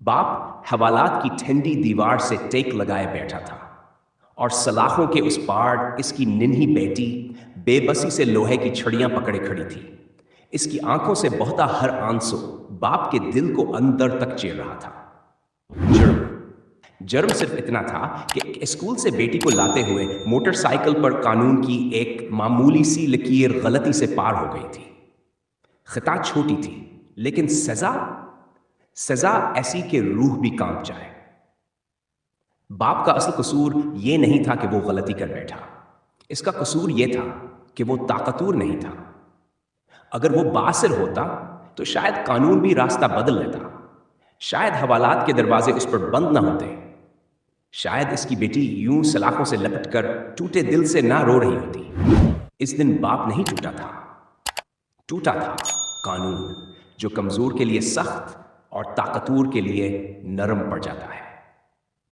باپ حوالات کی ٹھنڈی دیوار سے ٹیک لگائے بیٹھا تھا اور سلاخوں کے اس پار اس کی ننھی بیٹی بے بسی سے لوہے کی چھڑیاں پکڑے کھڑی تھی۔ اس کی آنکھوں سے بہتا ہر آنسو باپ کے دل کو اندر تک چیر رہا تھا۔ جرم صرف اتنا تھا کہ اسکول سے بیٹی کو لاتے ہوئے موٹر سائیکل پر قانون کی ایک معمولی سی لکیر غلطی سے پار ہو گئی تھی۔ خطا چھوٹی تھی لیکن سزا ایسی کہ روح بھی کانپ جائے۔ باپ کا اصل قصور یہ نہیں تھا کہ وہ غلطی کر بیٹھا، اس کا قصور یہ تھا کہ وہ طاقتور نہیں تھا۔ اگر وہ باصر ہوتا تو شاید قانون بھی راستہ بدل لیتا، شاید حوالات کے دروازے اس پر بند نہ ہوتے، شاید اس کی بیٹی یوں سلاخوں سے لپٹ کر ٹوٹے دل سے نہ رو رہی ہوتی۔ اس دن باپ نہیں ٹوٹا تھا، ٹوٹا تھا قانون، جو کمزور کے لیے سخت اور طاقتور کے لیے نرم پڑ جاتا ہے۔